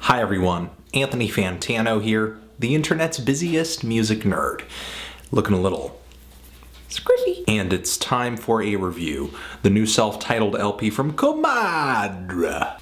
Hi everyone, Anthony Fantano here, the internet's busiest music nerd. Looking a little squiffy. And it's time for a review. The new self-titled LP from Comadre.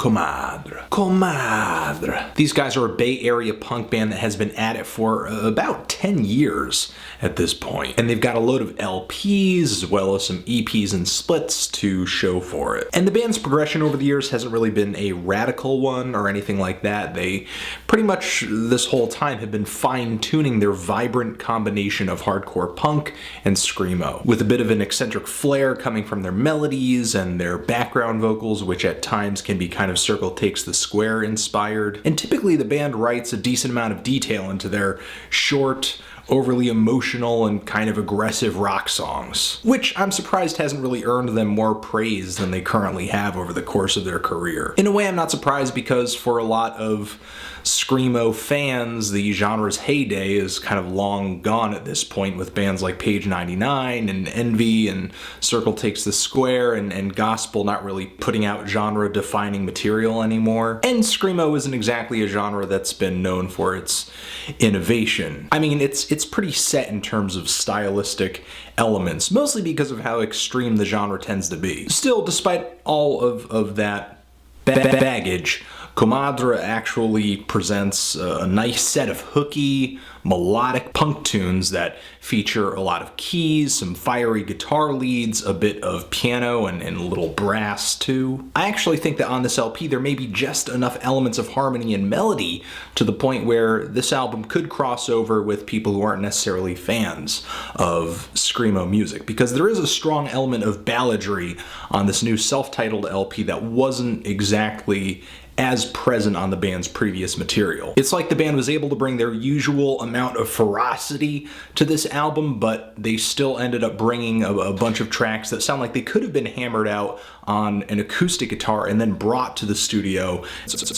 These guys are a Bay Area punk band that has been at it for about 10 years at this point. And they've got a load of LPs as well as some EPs and splits to show for it. And the band's progression over the years hasn't really been a radical one or anything like that. They pretty much this whole time have been fine-tuning their vibrant combination of hardcore punk and screamo, with a bit of an eccentric flair coming from their melodies and their background vocals, which at times can be kind of Circle Takes the Square inspired. And typically the band writes a decent amount of detail into their short, overly emotional and kind of aggressive rock songs, which I'm surprised hasn't really earned them more praise than they currently have over the course of their career. In a way, I'm not surprised because for a lot of screamo fans, the genre's heyday is kind of long gone at this point, with bands like Page 99 and Envy and Circle Takes the Square and Gospel not really putting out genre-defining material anymore. And screamo isn't exactly a genre that's been known for its innovation. I mean, it's pretty set in terms of stylistic elements, mostly because of how extreme the genre tends to be. Still, despite all of that baggage, Comadre actually presents a nice set of hooky, melodic punk tunes that feature a lot of keys, some fiery guitar leads, a bit of piano, and a little brass too. I actually think that on this LP there may be just enough elements of harmony and melody to the point where this album could cross over with people who aren't necessarily fans of screamo music, because there is a strong element of balladry on this new self-titled LP that wasn't exactly as present on the band's previous material. It's like the band was able to bring their usual amount of ferocity to this album, but they still ended up bringing a bunch of tracks that sound like they could have been hammered out on an acoustic guitar and then brought to the studio,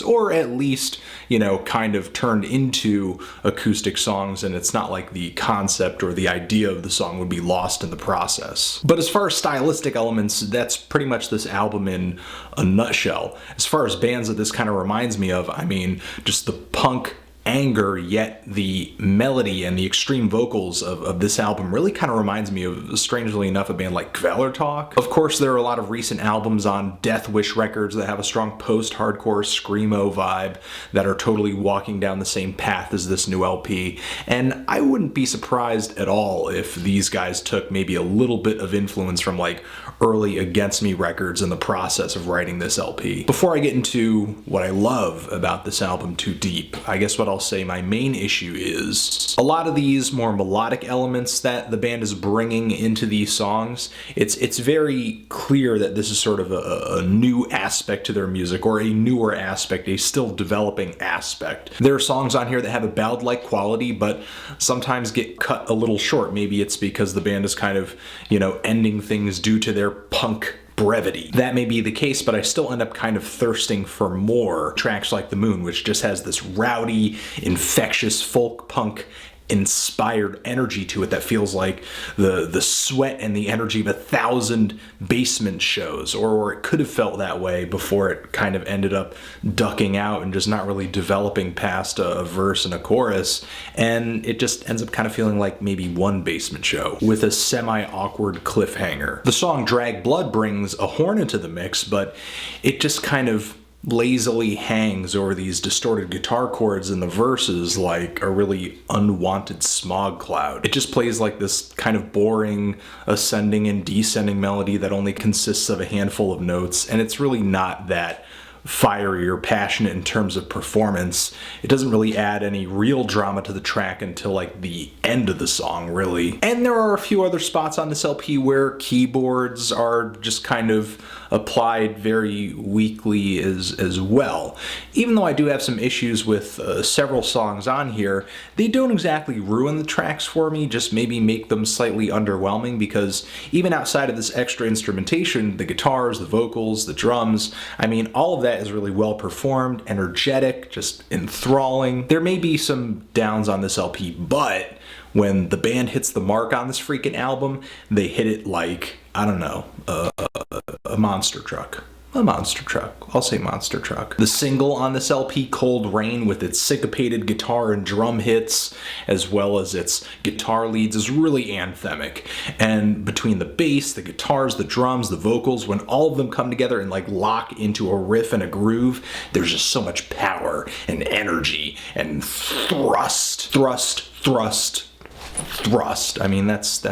or at least, you know, kind of turned into acoustic songs, and it's not like the concept or the idea of the song would be lost in the process. But as far as stylistic elements, that's pretty much this album in a nutshell. As far as bands that this kind of reminds me of, I mean, just the punk anger, yet the melody and the extreme vocals of this album really kind of reminds me of, strangely enough, a band like Talk. Of course, there are a lot of recent albums on Death Wish Records that have a strong post-hardcore screamo vibe that are totally walking down the same path as this new LP, and I wouldn't be surprised at all if these guys took maybe a little bit of influence from like early Against Me records in the process of writing this LP. Before I get into what I love about this album too deep, I guess what I'll say my main issue is a lot of these more melodic elements that the band is bringing into these songs. It's very clear that this is sort of a new aspect to their music, or a newer aspect, a still developing aspect. There are songs on here that have a ballad-like quality, but sometimes get cut a little short. Maybe it's because the band is kind of, you know, ending things due to their punk brevity. That may be the case, but I still end up kind of thirsting for more. Tracks like The Moon, which just has this rowdy, infectious folk punk inspired energy to it that feels like the sweat and the energy of 1,000 basement shows, or it could have felt that way before it kind of ended up ducking out and just not really developing past a verse and a chorus, and it just ends up kind of feeling like maybe one basement show with a semi-awkward cliffhanger. The song Drag Blood brings a horn into the mix, but it just kind of lazily hangs over these distorted guitar chords in the verses like a really unwanted smog cloud. It just plays like this kind of boring ascending and descending melody that only consists of a handful of notes, and it's really not that fiery or passionate in terms of performance. It doesn't really add any real drama to the track until like the end of the song, really. And there are a few other spots on this LP where keyboards are just kind of applied very weakly as well. Even though I do have some issues with several songs on here, they don't exactly ruin the tracks for me, just maybe make them slightly underwhelming, because even outside of this extra instrumentation, the guitars, the vocals, the drums, I mean, all of that is really well performed, energetic, just enthralling. There may be some downs on this LP, but when the band hits the mark on this freaking album, they hit it like, I don't know, a monster truck. A monster truck. I'll say monster truck. The single on this LP, Cold Rain, with its syncopated guitar and drum hits, as well as its guitar leads, is really anthemic. And between the bass, the guitars, the drums, the vocals, when all of them come together and like lock into a riff and a groove, there's just so much power and energy and thrust. I mean, that's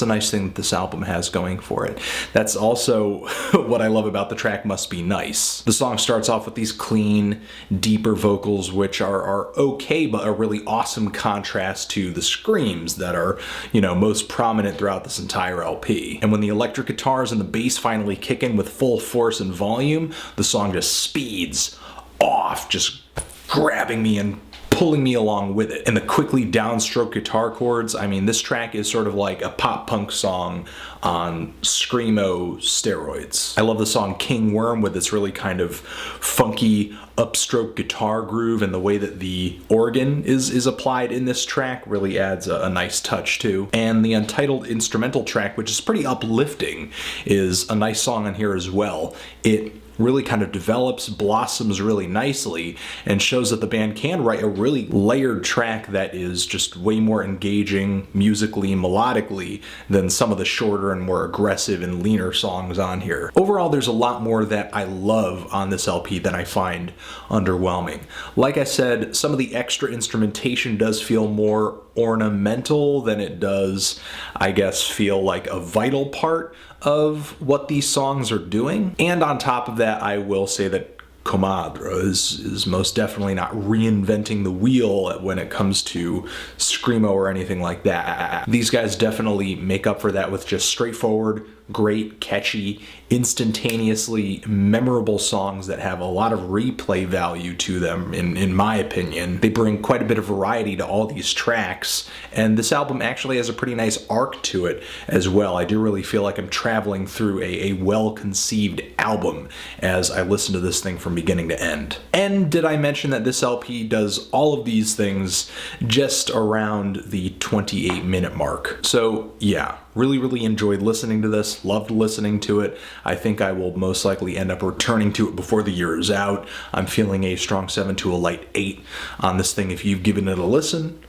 a nice thing that this album has going for it. That's also what I love about the track Must Be Nice. The song starts off with these clean, deeper vocals, which are okay, but a really awesome contrast to the screams that are, most prominent throughout this entire LP. And when the electric guitars and the bass finally kick in with full force and volume, the song just speeds off, just grabbing me and pulling me along with it. And the quickly downstroke guitar chords, I mean, this track is sort of like a pop punk song on screamo steroids. I love the song King Worm with its really kind of funky upstroke guitar groove, and the way that the organ is applied in this track really adds a nice touch too. And the Untitled instrumental track, which is pretty uplifting, is a nice song on here as well. It really kind of develops, blossoms really nicely, and shows that the band can write a really layered track that is just way more engaging musically, melodically, than some of the shorter and more aggressive and leaner songs on here. Overall, there's a lot more that I love on this LP than I find underwhelming. Like I said, some of the extra instrumentation does feel more ornamental than it does, I guess, feel like a vital part of what these songs are doing. And on top of that, I will say that Comadre is most definitely not reinventing the wheel when it comes to screamo or anything like that. These guys definitely make up for that with just straightforward, great, catchy, instantaneously memorable songs that have a lot of replay value to them, in my opinion. They bring quite a bit of variety to all these tracks, and this album actually has a pretty nice arc to it as well. I do really feel like I'm traveling through a well-conceived album as I listen to this thing from beginning to end. And did I mention that this LP does all of these things just around the 28-minute mark? So yeah, really enjoyed listening to this, loved listening to it. I think I will most likely end up returning to it before the year is out. I'm feeling a strong 7 to a light 8 on this thing. If you've given it a listen,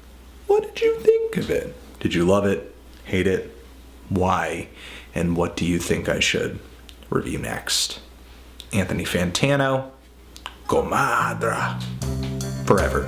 what did you think of it? Did you love it? Hate it? Why? And what do you think I should review next? Anthony Fantano, Comadre, forever.